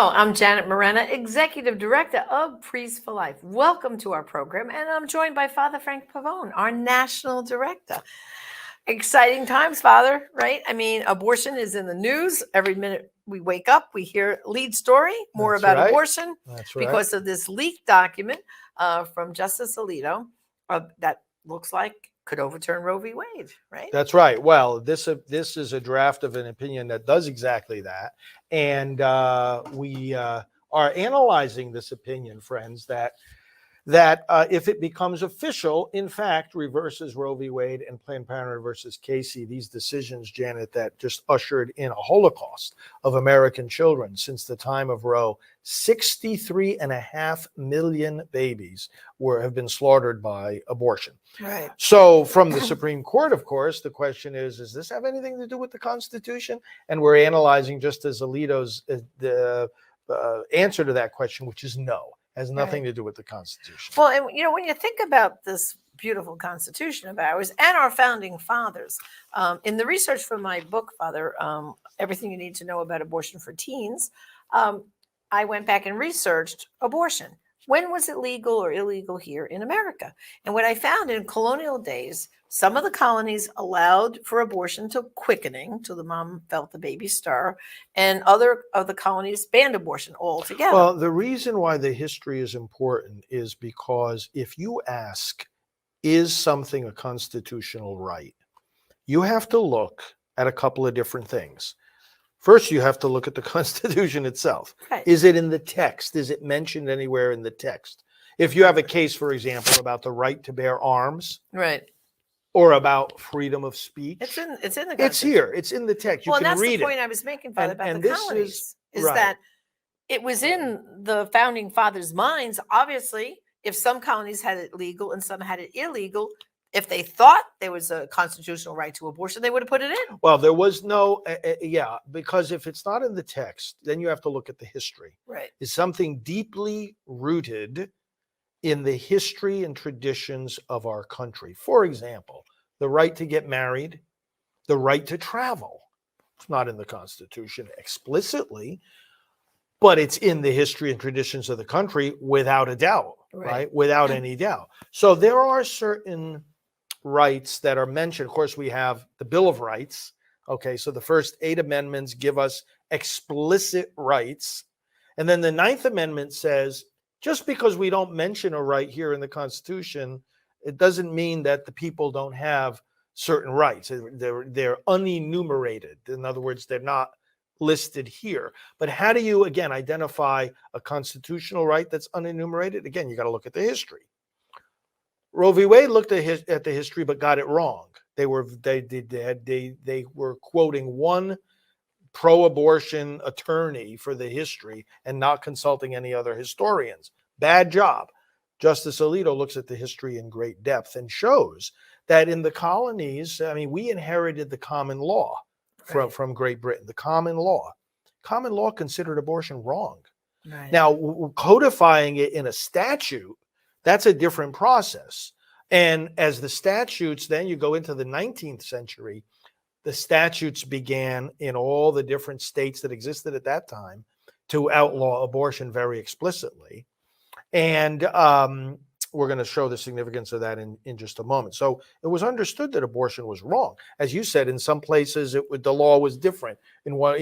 Hello, I'm Janet Morena, Executive Director of Priests for Life. Welcome to our program, and I'm joined by Father Frank Pavone, our National Director. Exciting times, Father, right? I mean, abortion is in the news. Every minute we wake up, we hear lead story, more That's about right. abortion That's right. because of this leaked document from Justice Alito that looks like could overturn Roe v. Wade, right? That's right. Well, this is a draft of an opinion that does exactly that, and we are analyzing this opinion, friends. That if it becomes official, in fact, reverses Roe v. Wade and Planned Parenthood versus Casey, these decisions, Janet, that just ushered in a holocaust of American children since the time of Roe. 63.5 million babies have been slaughtered by abortion. Right. So from the Supreme Court, of course, the question is, does this have anything to do with the Constitution? And we're analyzing just as Alito's answer to that question, which is no. Has nothing to do with the Constitution. Well, and when you think about this beautiful Constitution of ours and our founding fathers, in the research for my book, Father, Everything You Need to Know About Abortion for Teens, I went back and researched abortion. When was it legal or illegal here in America? And what I found in colonial days, some of the colonies allowed for abortion till quickening, till the mom felt the baby stir, and other of the colonies banned abortion altogether. Well, the reason why the history is important is because if you ask, is something a constitutional right, you have to look at a couple of different things. First, you have to look at the Constitution itself. Right. Is it in the text? Is it mentioned anywhere in the text? If you have a case, for example, about the right to bear arms, right, or about freedom of speech, it's in the Constitution. It's here. It's in the text. You well, can and that's read the point it. I was making, Father, about and the this colonies. Is right. that it was in the founding fathers' minds. Obviously, if some colonies had it legal and some had it illegal, if they thought there was a constitutional right to abortion, they would have put it in. Well, there was no, because if it's not in the text, then you have to look at the history. Right. Is something deeply rooted in the history and traditions of our country. For example, the right to get married, the right to travel. It's not in the Constitution explicitly, but it's in the history and traditions of the country without a doubt, right? Without any doubt. So there are certain rights that are mentioned. Of course, we have the Bill of Rights. Okay, so the first 8 amendments give us explicit rights. And then the 9th Amendment says, just because we don't mention a right here in the Constitution, it doesn't mean that the people don't have certain rights. They're unenumerated. In other words, they're not listed here. But how do you, again, identify a constitutional right that's unenumerated? Again, you got to look at the history. Roe v. Wade looked at the history, but got it wrong. They were quoting one pro-abortion attorney for the history and not consulting any other historians. Bad job. Justice Alito looks at the history in great depth and shows that in the colonies, I mean, we inherited the common law from Great Britain. The common law considered abortion wrong. Right. Now, codifying it in a statute, that's a different process. And as the statutes, then you go into the 19th century, the statutes began in all the different states that existed at that time to outlaw abortion very explicitly. And we're going to show the significance of that in just a moment. So it was understood that abortion was wrong. As you said, in some places, the law was different. In one,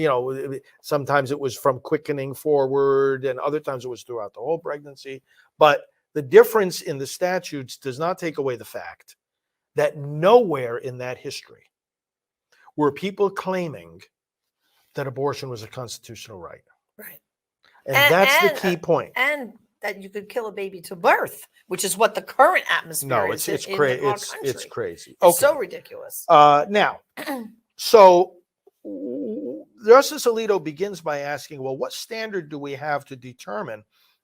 sometimes it was from quickening forward, and other times it was throughout the whole pregnancy. But the difference in the statutes does not take away the fact that nowhere in that history were people claiming that abortion was a constitutional right. Right. And that's the key point. And that you could kill a baby to birth, which is what the current atmosphere is. It's crazy. It's crazy. Okay. It's so ridiculous. Now, so Justice Alito begins by asking, well, what standard do we have to determine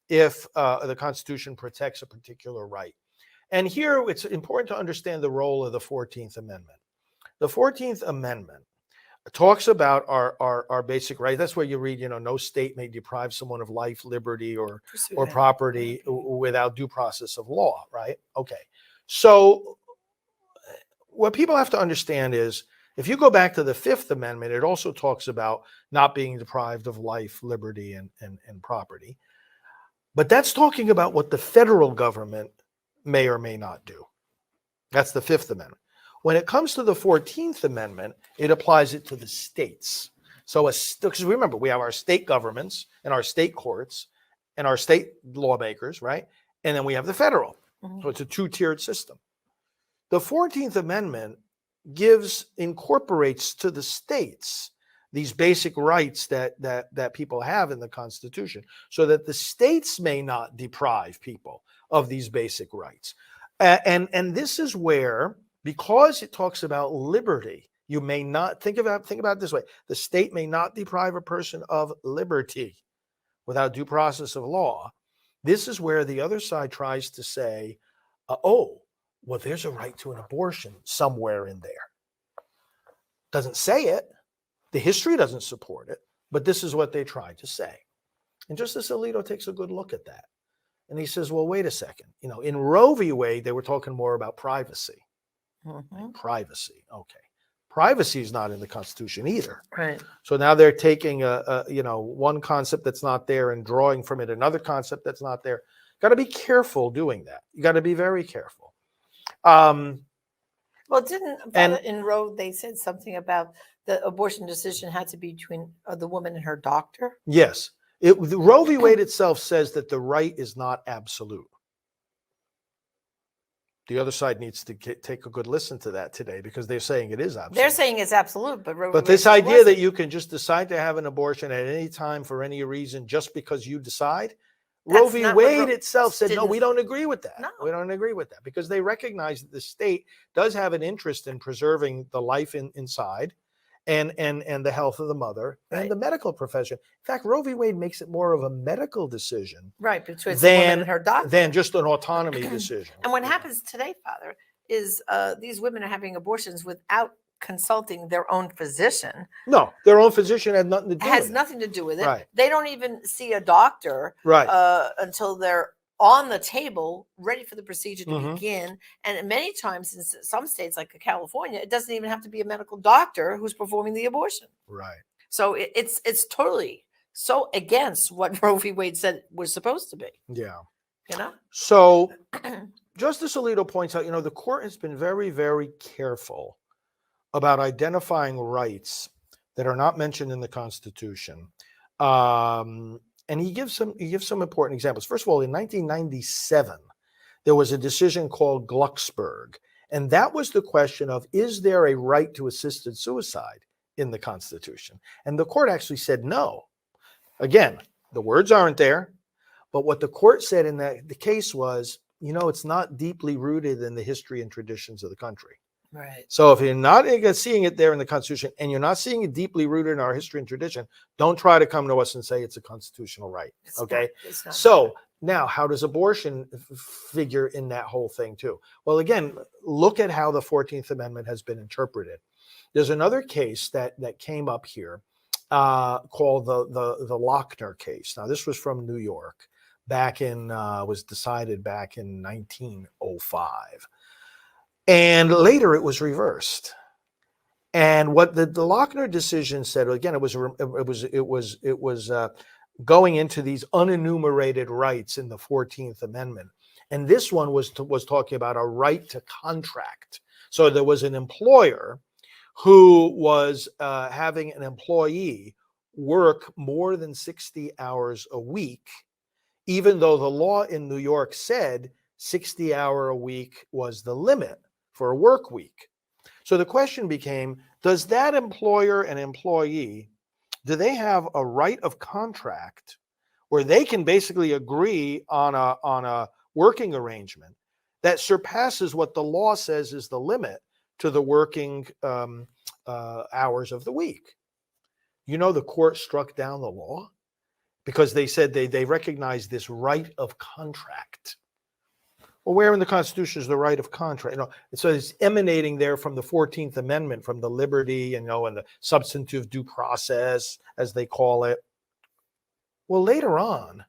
if the Constitution protects a particular right? And here it's important to understand the role of the 14th Amendment. The 14th Amendment talks about our basic rights. That's where you read, no state may deprive someone of life, liberty, or property without due process of law, right? Okay. So what people have to understand is If you go back to the Fifth Amendment, it also talks about not being deprived of life, liberty, and property. But that's talking about what the federal government may or may not do. That's the Fifth Amendment. When it comes to the 14th Amendment, it applies it to the states. So, because remember, we have our state governments and our state courts and our state lawmakers, right? And then we have the federal. So it's a two-tiered system. The 14th Amendment incorporates to the states these basic rights that people have in the Constitution, so that the states may not deprive people of these basic rights. And this is where, because it talks about liberty, you may not think about it this way: the state may not deprive a person of liberty without due process of law. This is where the other side tries to say, oh, well, there's a right to an abortion somewhere in there. Doesn't say it. The history doesn't support it, but this is what they tried to say. And Justice Alito takes a good look at that. And he says, well, wait a second. In Roe v. Wade, they were talking more about privacy. Privacy. Okay. Privacy is not in the Constitution either. Right. So now they're taking one concept that's not there and drawing from it another concept that's not there. Got to be careful doing that. You got to be very careful. Well, in Roe they said something about the abortion decision had to be between the woman and her doctor? Yes. The Roe v. Wade itself says that the right is not absolute. The other side needs to take a good listen to that today, because they're saying it is absolute. They're saying it's absolute, but Roe v. But this idea that you can just decide to have an abortion at any time for any reason just because you decide, Roe v. Wade itself said, no, we don't agree with that. No. We don't agree with that, because they recognize that the state does have an interest in preserving the life inside and the health of the mother and the medical profession. In fact, Roe v. Wade makes it more of a medical decision, right, between the woman and her doctor, than just an autonomy decision. And what happens today, Father, is these women are having abortions without consulting their own physician. No, their own physician had nothing to do with it. Has nothing to do with it. Right. They don't even see a doctor until they're on the table, ready for the procedure to begin. And many times in some states like California, it doesn't even have to be a medical doctor who's performing the abortion. Right. So it's totally so against what Roe v. Wade said was supposed to be. Yeah. So Justice Alito points out, the court has been very, very careful about identifying rights that are not mentioned in the Constitution. And he gives some important examples. First of all, in 1997, there was a decision called Glucksberg. And that was the question of, is there a right to assisted suicide in the Constitution? And the court actually said no. Again, the words aren't there. But what the court said in the case was, it's not deeply rooted in the history and traditions of the country. Right. So if you're not seeing it there in the Constitution, and you're not seeing it deeply rooted in our history and tradition, don't try to come to us and say it's a constitutional right. Okay. It's not so now, how does abortion figure in that whole thing too? Well, again, look at how the 14th Amendment has been interpreted. There's another case that came up here called the Lochner case. Now, this was from New York, was decided back in 1905. And later it was reversed. And what the Lochner decision said, again, it was going into these unenumerated rights in the 14th Amendment. And this one was talking about a right to contract. So there was an employer who was having an employee work more than 60 hours a week, even though the law in New York said 60-hour a week was the limit for a work week. So the question became, does that employer and employee, do they have a right of contract where they can basically agree on a working arrangement that surpasses what the law says is the limit to the working hours of the week? The court struck down the law because they said they recognized this right of contract. Well, where in the Constitution is the right of contract? So it's emanating there from the 14th Amendment, from the liberty, and the substantive due process, as they call it. Well, later on,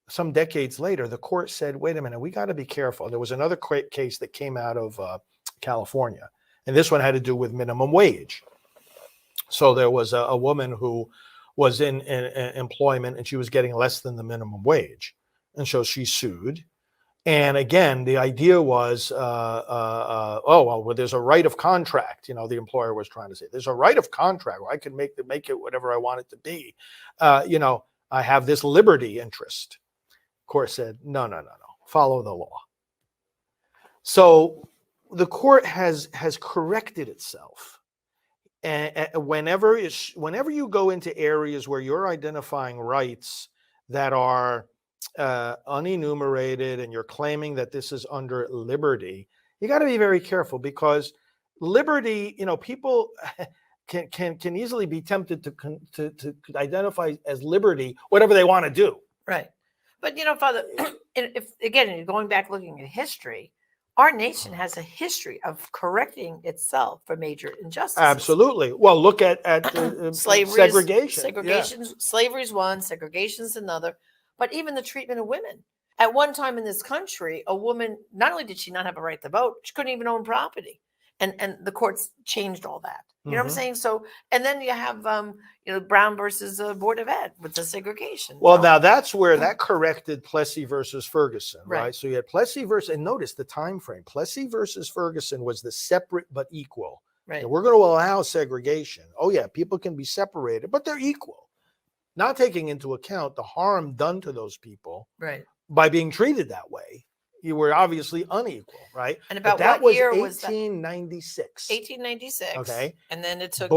some decades later, the court said, wait a minute, we got to be careful. There was another case that came out of California, And this one had to do with minimum wage. So there was a woman who was in employment and she was getting less than the minimum wage. And so she sued. And again, the idea was, well, there's a right of contract. The employer was trying to say, there's a right of contract where I can make it whatever I want it to be. I have this liberty interest. Court said, no, follow the law. So the court has corrected itself. And whenever you go into areas where you're identifying rights that are unenumerated and you're claiming that this is under liberty, you got to be very careful, because liberty, people can easily be tempted to identify as liberty whatever they want to do. Right. But Father, if again, going back looking at history, our nation has a history of correcting itself for major injustices. Absolutely. Well, look at segregation. Slavery's one, segregation's another. But even the treatment of women. At one time in this country, a woman, not only did she not have a right to vote, she couldn't even own property. And the courts changed all that. You know what I'm saying? So, and then you have, Brown versus Board of Ed with the segregation. Well, now that's where that corrected Plessy versus Ferguson, right? Right. So you had Plessy versus, and notice the time frame. Plessy versus Ferguson was the separate but equal. Right. And we're going to allow segregation. Oh yeah, people can be separated, but they're equal. Not taking into account the harm done to those people, right, by being treated that way. You were obviously unequal, right? And about that what was year was that? 1896. 1896. Okay. And then it took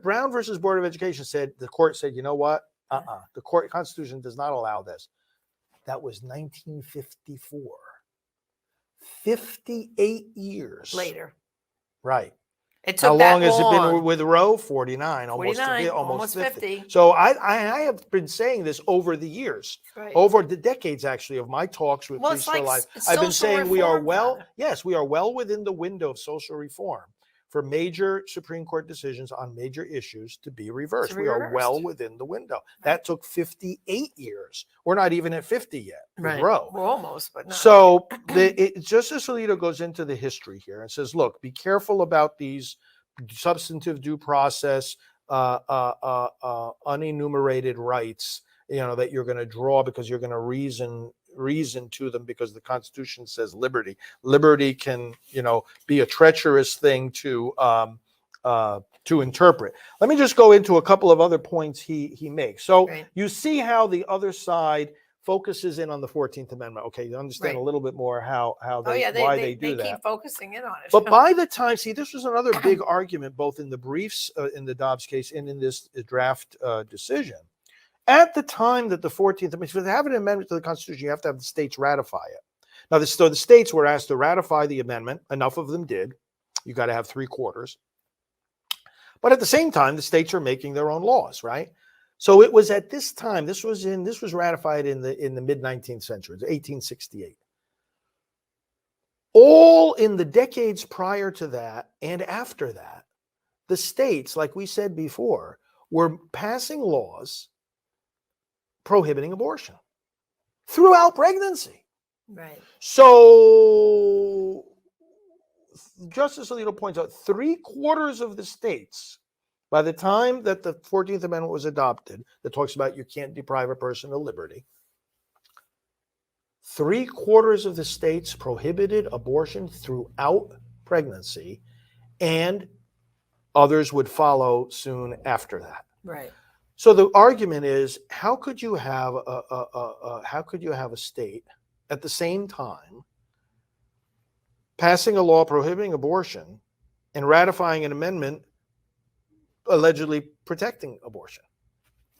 Brown versus Board of Education the court said, you know what? The Constitution does not allow this. That was 1954. 58 years later. Right. It took How that long has it been with Roe? 49, 49, almost 50. 50. So I have been saying this over the years, right, over the decades actually of my talks with Priests for Life. I've been saying we are well within the window of social reform for major Supreme Court decisions on major issues to be reversed. We are well within the window. Right. That took 58 years. We're not even at 50 yet. Right. Roe. We're almost, but not. So Justice Alito goes into the history here and says, look, be careful about these substantive due process, unenumerated rights, that you're going to draw because you're going to reason to them, because the Constitution says liberty. Liberty can, be a treacherous thing to interpret. Let me just go into a couple of other points he makes. So right. You see how the other side focuses in on the 14th Amendment. Okay, you understand a little bit more why they do that. They keep focusing in on it. But by the time, this was another big argument, both in the briefs in the Dobbs case and in this draft decision. At the time that the 14th Amendment, to have an amendment to the Constitution, you have to have the states ratify it. Now, the states were asked to ratify the amendment. Enough of them did. You got to have 3/4. But at the same time, the states are making their own laws, right? So it was at this time. This was ratified in the mid 19th century, 1868. All in the decades prior to that and after that, the states, like we said before, were passing laws prohibiting abortion throughout pregnancy. Right. So Justice Alito points out 3/4 of the states, by the time that the 14th Amendment was adopted, that talks about you can't deprive a person of liberty, 3/4 of the states prohibited abortion throughout pregnancy, and others would follow soon after that. Right. So the argument is, how could you have a state at the same time passing a law prohibiting abortion and ratifying an amendment allegedly protecting abortion?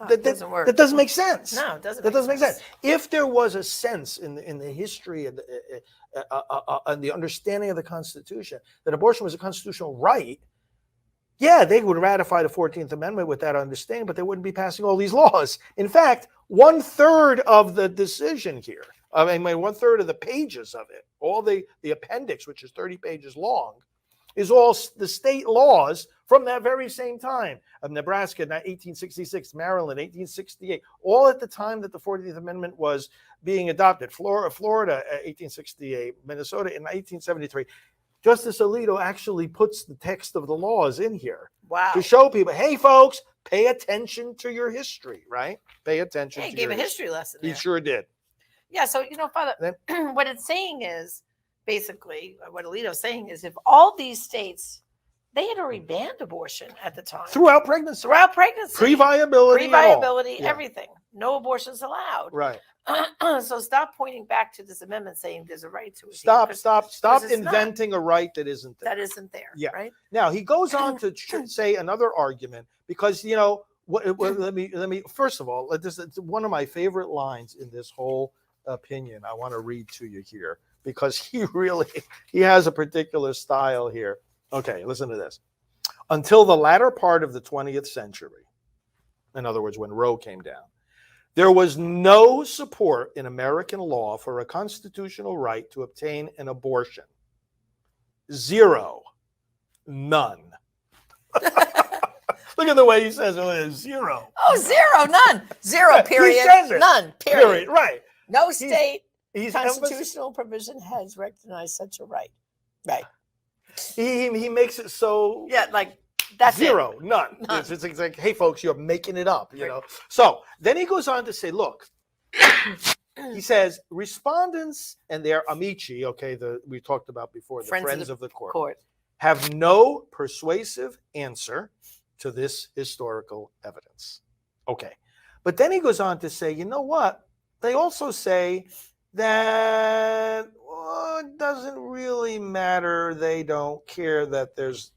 That doesn't work. That doesn't make sense. No, it doesn't. That doesn't make sense. If there was a sense in the history and the understanding of the Constitution that abortion was a constitutional right, yeah, they would ratify the 14th Amendment with that understanding, but they wouldn't be passing all these laws. In fact, 1/3 of the decision here, 1/3 of the pages of it, all the appendix, which is 30 pages long, is all the state laws from that very same time of Nebraska, 1866, Maryland, 1868, all at the time that the 14th Amendment was being adopted. Florida, 1868, Minnesota in 1873. Justice Alito actually puts the text of the laws in here Wow. to show people, hey, folks, pay attention to your history, right? Pay attention Yeah, he to gave your a history lesson He there. sure did. Yeah, so Father, Then- what it's saying is basically what Alito's saying is if all these states they had already banned abortion at the time. Throughout pregnancy. Pre-viability. Pre-viability, Yeah. everything. No abortions allowed. Right. So stop pointing back to this amendment saying there's a right to a Stop it's inventing a right that isn't there. That isn't there. Yeah. Right. Now he goes on to say another argument because let me first of all, this is one of my favorite lines in this whole opinion. I want to read to you here because he has a particular style here. Okay, listen to this. Until the latter part of the 20th century, in other words, when Roe came down, there was no support in American law for a constitutional right to obtain an abortion. Zero. None. Look at the way he says it. Zero. Oh, zero. None. Zero, period. He says it. None, period. Right. No state He's constitutional provision has recognized such a right. Right. He makes it so like that's zero, it. none. None. It's like, hey folks, you're making it up, So then he goes on to say, look, he says respondents and their amici, okay, we talked about before, the friends of the court, have no persuasive answer to this historical evidence. Okay. But then he goes on to say, you know what? They also say that it doesn't really matter. They don't care that there's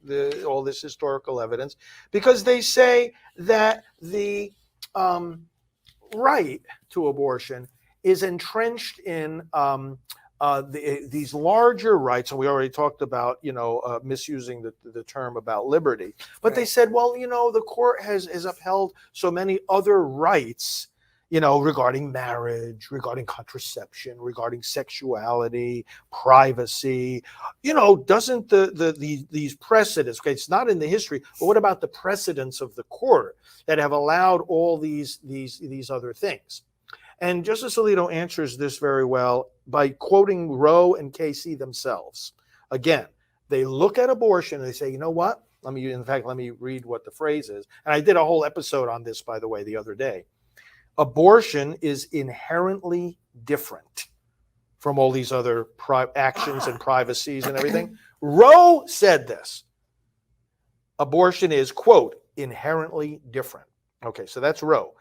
all this historical evidence because they say that the right to abortion is entrenched in these larger rights, and we already talked about misusing the term about liberty. But They said, well, the court has upheld so many other rights, regarding marriage, regarding contraception, regarding sexuality, privacy. Doesn't these precedents? Okay, it's not in the history, but what about the precedents of the court that have allowed all these other things? And Justice Alito answers this very well by quoting Roe and Casey themselves. Again, they look at abortion and they say, you know what? Let me read what the phrase is. And I did a whole episode on this, by the way, the other day. Abortion is inherently different from all these other actions and privacies and everything. Roe said this. Abortion is, quote, inherently different. Okay, so that's Roe.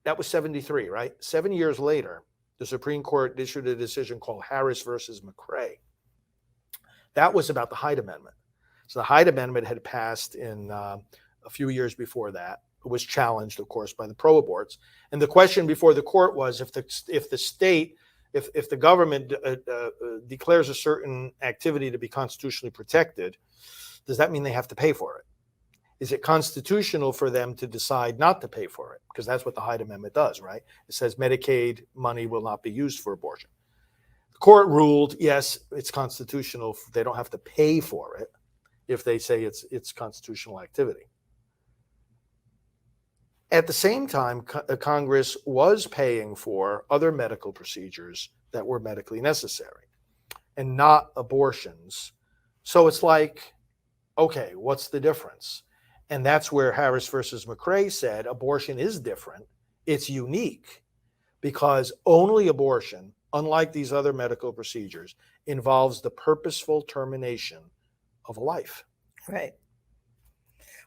That was 73, right? 7 years later, the Supreme Court issued a decision called Harris versus Mcrae. That was about the Hyde Amendment. So the Hyde Amendment had passed in a few years before that. It was challenged, of course, by the pro-aborts. And the question before the court was if the government declares a certain activity to be constitutionally protected, does that mean they have to pay for it? Is it constitutional for them to decide not to pay for it? Because that's what the Hyde Amendment does, right? It says Medicaid money will not be used for abortion. The court ruled, yes, it's constitutional. They don't have to pay for it if they say it's constitutional activity. At the same time, Congress was paying for other medical procedures that were medically necessary and not abortions. So it's like, okay, what's the difference? And that's where Harris versus Mcrae said abortion is different. It's unique because only abortion, unlike these other medical procedures, involves the purposeful termination of a life. Right.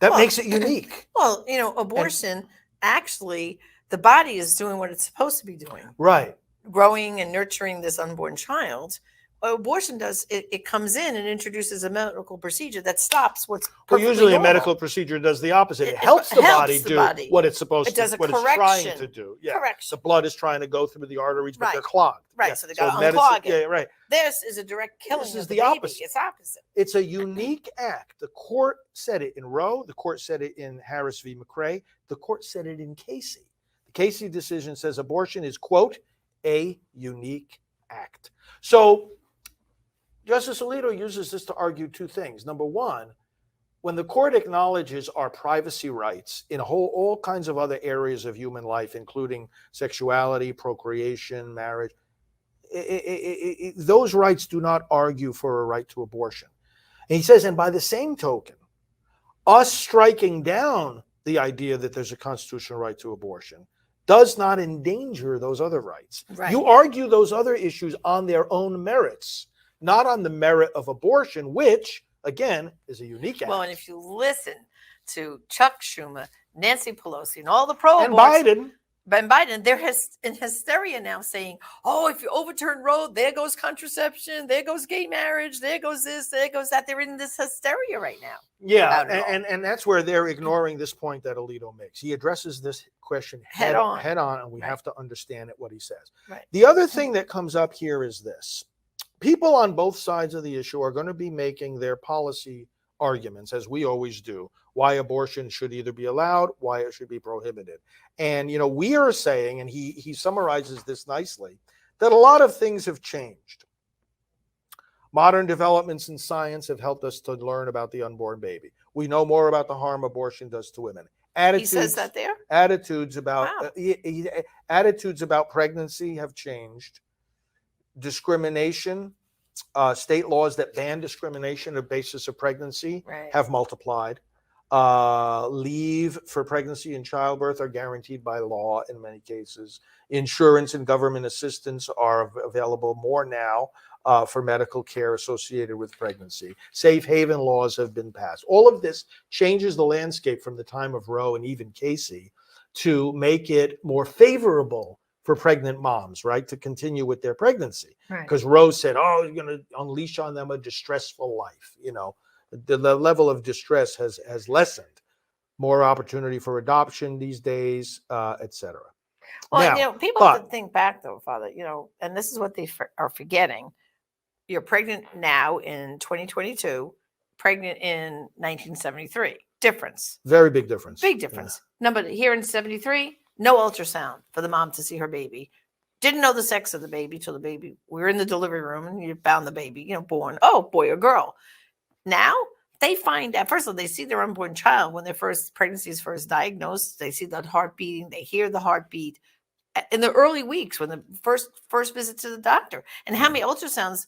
That makes it unique. Well, abortion, actually, the body is doing what it's supposed to be doing. Right. Growing and nurturing this unborn child. What abortion does, it comes in and introduces a medical procedure that stops what's Well, usually normal. a medical procedure does the opposite. It helps the body do what it's supposed it does to, what a it's trying to do. Yeah. Correction. The blood is trying to go through the arteries, but Right. they're clogged. Right. Yeah. So they got to medicine- unclog it. Yeah, right. This is a direct killing. This is of the baby. opposite. It's opposite. It's a unique act. The court said it in Roe. The court said it in Harris v. Mcrae. The court said it in Casey. The Casey decision says abortion is, quote, a unique act. So Justice Alito uses this to argue two things. Number one, when the court acknowledges our privacy rights in all kinds of other areas of human life, including sexuality, procreation, marriage, those rights do not argue for a right to abortion. And he says, and by the same token, us striking down the idea that there's a constitutional right to abortion does not endanger those other rights. Right. You argue those other issues on their own merits, not on the merit of abortion, which, again, is a unique act. Well, and if you listen to Chuck Schumer, Nancy Pelosi, and all the and Biden, they're in hysteria now saying, oh, if you overturn Roe, there goes contraception, there goes gay marriage, there goes this, there goes that. They're in this hysteria right now. Yeah, and that's where they're ignoring this point that Alito makes. He addresses this question head on, and we have to understand it, what he says. Right. The other thing that comes up here is this. People on both sides of the issue are going to be making their policy arguments, as we always do, why abortion should either be allowed, why it should be prohibited. And, we are saying, and he summarizes this nicely, that a lot of things have changed. Modern developments in science have helped us to learn about the unborn baby. We know more about the harm abortion does to women. He says that there? Attitudes about Wow. attitudes about pregnancy have changed. Discrimination, state laws that ban discrimination on the basis of pregnancy have multiplied. Leave for pregnancy and childbirth are guaranteed by law in many cases. Insurance and government assistance are available more now for medical care associated with pregnancy. Safe haven laws have been passed. All of this changes the landscape from the time of Roe and even Casey to make it more favorable for pregnant moms, right, to continue with their pregnancy. Because Roe said, oh, you're going to unleash on them a distressful life. The level of distress has lessened. More opportunity for adoption these days, et cetera. Well, now, people have to think back, though, Father, and this is what they are forgetting. You're pregnant now in 2022, pregnant in 1973. Difference. Very big difference. Big difference. Yeah. No, but here in 73, no ultrasound for the mom to see her baby. Didn't know the sex of the baby till the baby. We were in the delivery room and you found the baby, born. Oh, boy or girl. Now they find out, first of all, they see their unborn child when their pregnancy is first diagnosed. They see the heart beating. They hear the heartbeat in the early weeks when the first visit to the doctor. And how many ultrasounds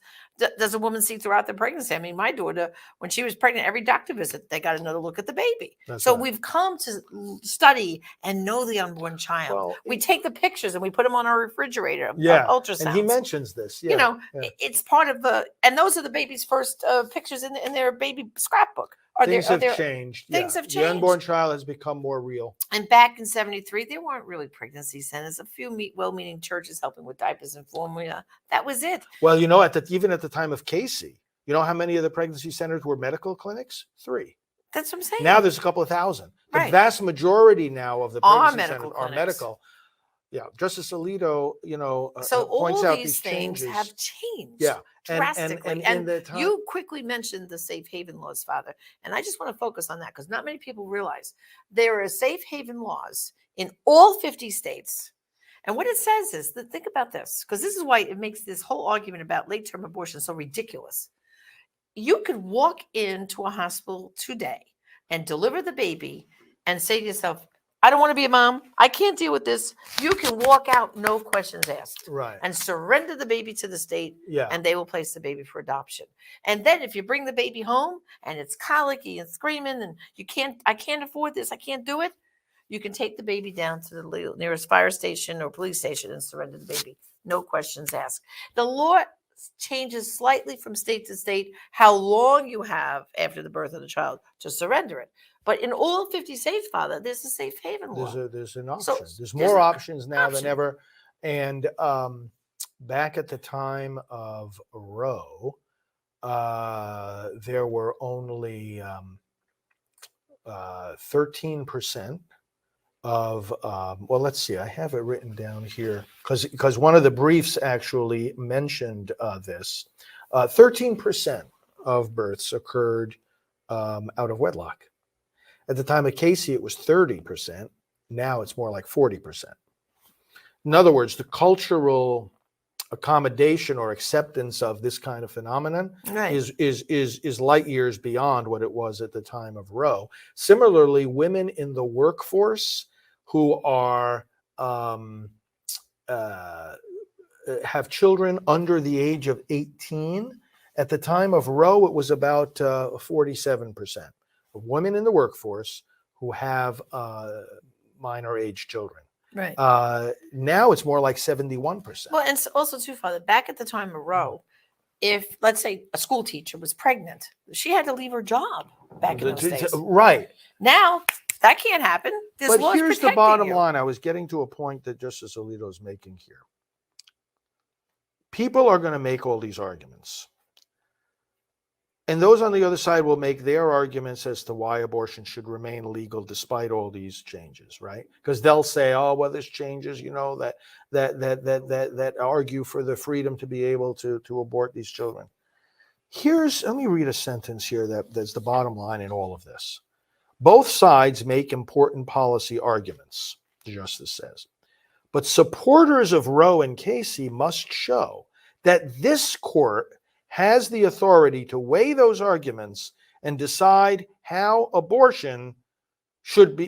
does a woman see throughout the pregnancy? I mean, my daughter, when she was pregnant, every doctor visit, they got another look at the baby. That's right. We've come to study and know the unborn child. Well, we take the pictures and we put them on our refrigerator. Ultrasounds. And he mentions this. It's part of and those are the baby's first pictures in their baby scrapbook. Things have changed. Things have changed. The unborn child has become more real. And back in 73, there weren't really pregnancy centers. A few well-meaning churches helping with diapers and formula. That was it. Well, even at the time of Casey, how many of the pregnancy centers were medical clinics? 3. That's what I'm saying. Now there's a couple of thousand. The vast majority now of the pregnancy centers are clinics. Medical. Yeah, Justice Alito, so points all out these things changes have changed. Yeah. Drastically. And in the time, you quickly mentioned the safe haven laws, Father. And I just want to focus on that because not many people realize there are safe haven laws in all 50 states. And what it says is that, think about this, because this is why it makes this whole argument about late-term abortion so ridiculous. You could walk into a hospital today and deliver the baby and say to yourself, I don't want to be a mom. I can't deal with this. You can walk out, no questions asked. Right. And surrender the baby to the state. Yeah. And they will place the baby for adoption. And then if you bring the baby home and it's colicky and screaming and I can't afford this, I can't do it, you can take the baby down to the nearest fire station or police station and surrender the baby. No questions asked. The law changes slightly from state to state how long you have after the birth of the child to surrender it. But in all 50 states, Father, there's a safe haven law. There's an option. There's more options now than ever. And back at the time of Roe, there were only 13% of, let's see, I have it written down here because one of the briefs actually mentioned this. 13% of births occurred out of wedlock. At the time of Casey, it was 30%. Now it's more like 40%. In other words, the cultural accommodation or acceptance of this kind of phenomenon is light years beyond what it was at the time of Roe. Similarly, women in the workforce who are have children under the age of 18. At the time of Roe, it was about 47% of women in the workforce who have minor age children. Right. Now it's more like 71%. Well, and also too, Father, back at the time of Roe, if let's say a school teacher was pregnant, she had to leave her job back in those days. Right. Now that can't happen. This But law is here's the protecting bottom you. line. I was getting to a point that Justice Alito is making here. People are going to make all these arguments. And those on the other side will make their arguments as to why abortion should remain legal despite all these changes, right? Because they'll say, "Oh, well, there's changes, that argue for the freedom to be able to abort these children." Let me read a sentence here that's the bottom line in all of this. Both sides make important policy arguments, the justice says, but supporters of Roe and Casey must show that this court has the authority to weigh those arguments and decide how abortion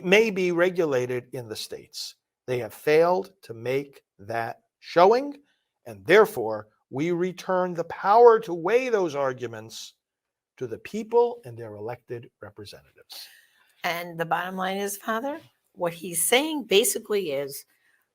may be regulated in the states. They have failed to make that showing, and therefore we return the power to weigh those arguments to the people and their elected representatives. And the bottom line is, Father, what he's saying basically is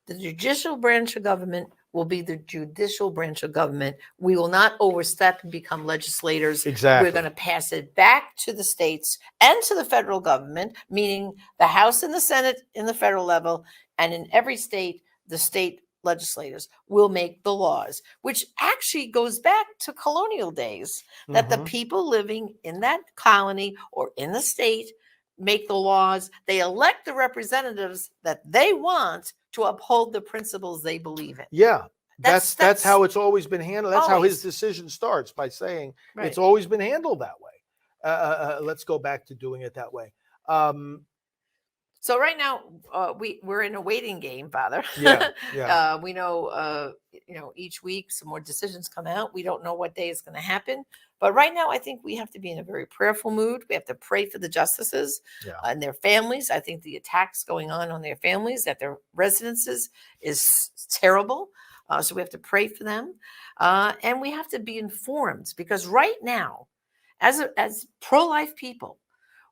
the judicial branch of government will be the judicial branch of government. We will not overstep and become legislators. Exactly. We're going to pass it back to the states and to the federal government, meaning the House and the Senate in the federal level, and in every state, the state legislators will make the laws, which actually goes back to colonial days, that the people living in that colony or in the state make the laws. They elect the representatives that they want to uphold the principles they believe in. Yeah, that's how it's always been handled. That's how his decision starts, by saying it's always been handled that way. Let's go back to doing it that way. So right now we're in a waiting game, Father. Yeah. We know, each week some more decisions come out. We don't know what day is going to happen. But right now, I think we have to be in a very prayerful mood. We have to pray for the justices and their families. I think the attacks going on their families at their residences is terrible. So we have to pray for them. And we have to be informed, because right now, as pro-life people,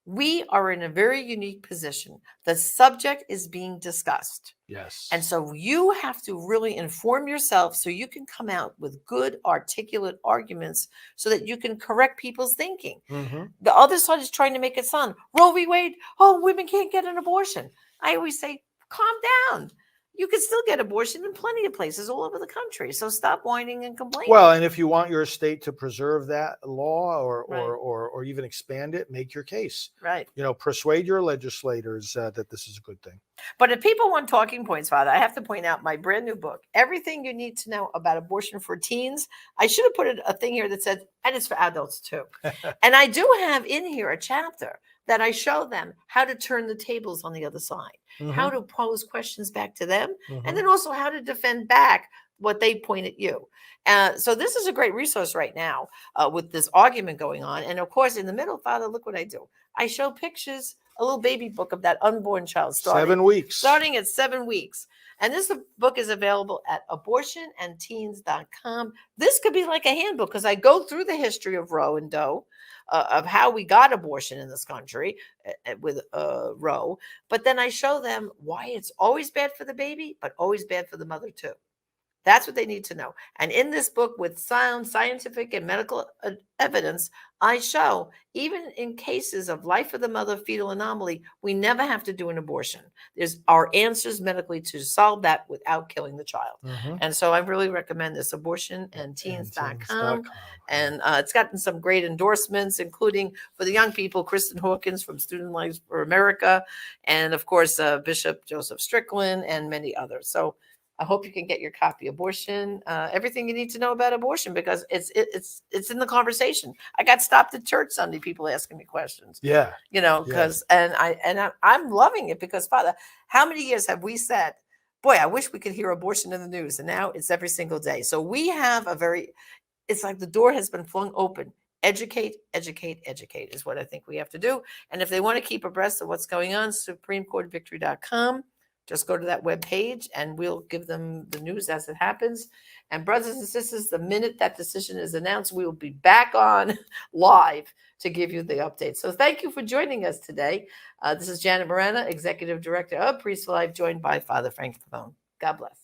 we are in a very unique position. The subject is being discussed. Yes. And so you have to really inform yourself so you can come out with good, articulate arguments so that you can correct people's thinking. The other side is trying to make it sound, Roe v. Wade, women can't get an abortion. I always say, calm down. You can still get abortion in plenty of places all over the country. So stop whining and complaining. Well, and if you want your state to preserve that law or even expand it, make your case. Right. Persuade your legislators that this is a good thing. But if people want talking points, Father, I have to point out my brand new book, Everything You Need to Know About Abortion for Teens. I should have put a thing here that said, and it's for adults too. And I do have in here a chapter that I show them how to turn the tables on the other side, how to pose questions back to them, and then also how to defend back what they point at you. So this is a great resource right now with this argument going on. And of course, in the middle, Father, look what I do. I show pictures, a little baby book of that unborn child starting 7 weeks. Starting at 7 weeks. And this book is available at abortionandteens.com. This could be like a handbook, because I go through the history of Roe and Doe, of how we got abortion in this country with Roe. But then I show them why it's always bad for the baby, but always bad for the mother too. That's what they need to know. And in this book, with sound scientific and medical evidence, I show, even in cases of life of the mother fetal anomaly, we never have to do an abortion. There's our answers medically to solve that without killing the child. And so I really recommend this, abortionandteens.com. And it's gotten some great endorsements, including for the young people, Kristen Hawkins from Student Life for America, and of course, Bishop Joseph Strickland, and many others. So I hope you can get your copy. Abortion, everything you need to know about abortion, because it's in the conversation. I got stopped at church Sunday, people asking me questions. Yeah. Because I'm loving it, because, Father, how many years have we said, boy, I wish we could hear abortion in the news, and now it's every single day. So we have it's like the door has been flung open. Educate, educate, educate is what I think we have to do. And if they want to keep abreast of what's going on, SupremeCourtVictory.com. Just go to that web page and we'll give them the news as it happens. And brothers and sisters, the minute that decision is announced, we will be back on live to give you the update. So thank you for joining us today. This is Janet Morena, Executive Director of Priest for Life, joined by Father Frank Pavone. God bless.